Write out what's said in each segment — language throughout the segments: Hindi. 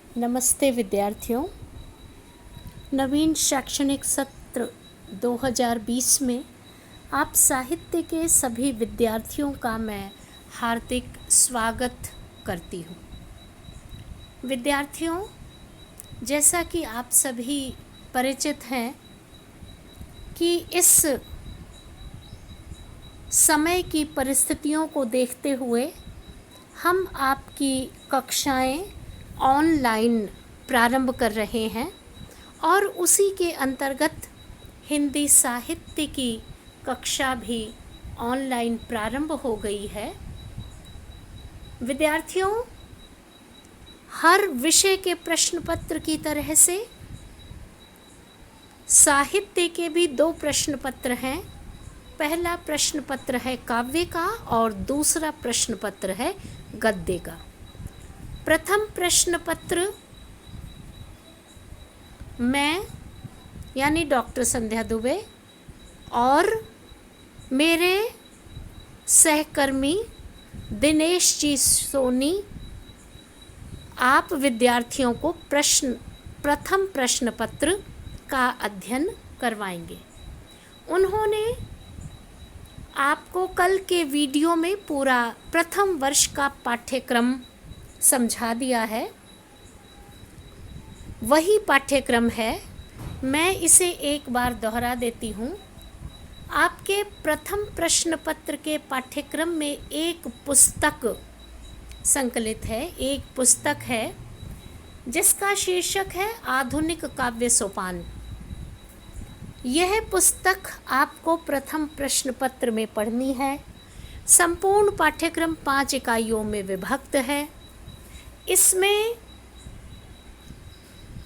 नमस्ते विद्यार्थियों। नवीन शैक्षणिक सत्र 2020 में आप साहित्य के सभी विद्यार्थियों का मैं हार्दिक स्वागत करती हूँ। विद्यार्थियों, जैसा कि आप सभी परिचित हैं कि इस समय की परिस्थितियों को देखते हुए हम आपकी कक्षाएं ऑनलाइन प्रारंभ कर रहे हैं और उसी के अंतर्गत हिंदी साहित्य की कक्षा भी ऑनलाइन प्रारंभ हो गई है। विद्यार्थियों, हर विषय के प्रश्न पत्र की तरह से साहित्य के भी 2 प्रश्न पत्र हैं। पहला प्रश्न पत्र है काव्य का और दूसरा प्रश्न पत्र है गद्य का। प्रथम प्रश्न पत्र मैं यानी डॉक्टर संध्या दुबे और मेरे सहकर्मी दिनेश जी सोनी आप विद्यार्थियों को प्रथम प्रश्न पत्र का अध्ययन करवाएंगे। उन्होंने आपको कल के वीडियो में पूरा प्रथम वर्ष का पाठ्यक्रम समझा दिया है। वही पाठ्यक्रम है, मैं इसे एक बार दोहरा देती हूँ। आपके प्रथम प्रश्न पत्र के पाठ्यक्रम में एक पुस्तक संकलित है, एक पुस्तक है जिसका शीर्षक है आधुनिक काव्य सोपान। यह पुस्तक आपको प्रथम प्रश्न पत्र में पढ़नी है। संपूर्ण पाठ्यक्रम 5 इकाइयों में विभक्त है। इसमें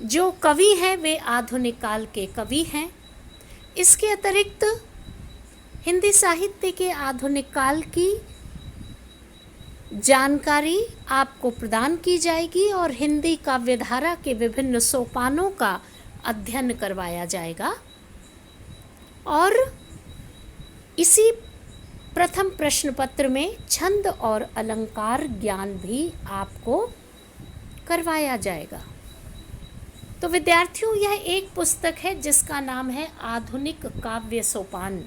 जो कवि हैं वे आधुनिक काल के कवि हैं। इसके अतिरिक्त हिंदी साहित्य के आधुनिक काल की जानकारी आपको प्रदान की जाएगी और हिंदी काव्यधारा के विभिन्न सोपानों का अध्ययन करवाया जाएगा। और इसी प्रथम प्रश्न पत्र में छंद और अलंकार ज्ञान भी आपको करवाया जाएगा। तो विद्यार्थियों, यह एक पुस्तक है जिसका नाम है आधुनिक काव्य सोपान,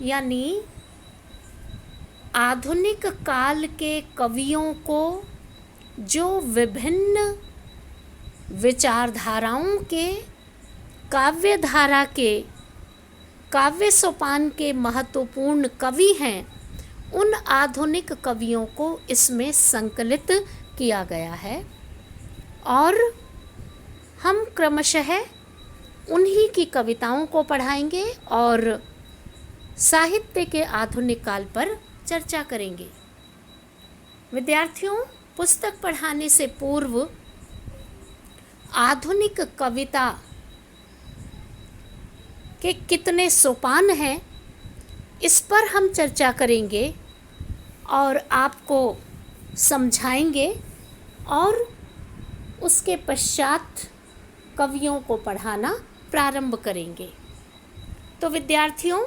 यानी आधुनिक काल के कवियों को जो विभिन्न विचारधाराओं के काव्यधारा के काव्य सोपान के महत्वपूर्ण कवि हैं, उन आधुनिक कवियों को इसमें संकलित किया गया है और हम क्रमशः उन्हीं की कविताओं को पढ़ाएंगे और साहित्य के आधुनिक काल पर चर्चा करेंगे। विद्यार्थियों, पुस्तक पढ़ाने से पूर्व आधुनिक कविता के कितने सोपान हैं, इस पर हम चर्चा करेंगे और आपको समझाएंगे और उसके पश्चात कवियों को पढ़ाना प्रारंभ करेंगे। तो विद्यार्थियों,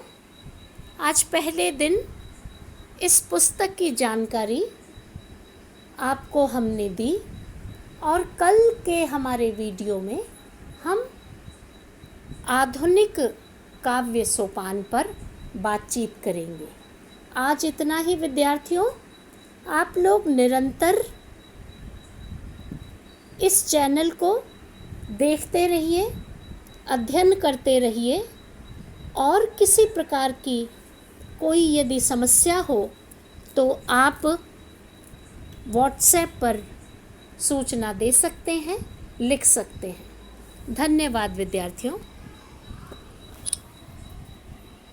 आज पहले दिन इस पुस्तक की जानकारी आपको हमने दी और कल के हमारे वीडियो में हम आधुनिक काव्य सोपान पर बातचीत करेंगे। आज इतना ही विद्यार्थियों। आप लोग निरंतर इस चैनल को देखते रहिए, अध्ययन करते रहिए और किसी प्रकार की कोई यदि समस्या हो तो आप व्हाट्सएप पर सूचना दे सकते हैं, लिख सकते हैं। धन्यवाद विद्यार्थियों।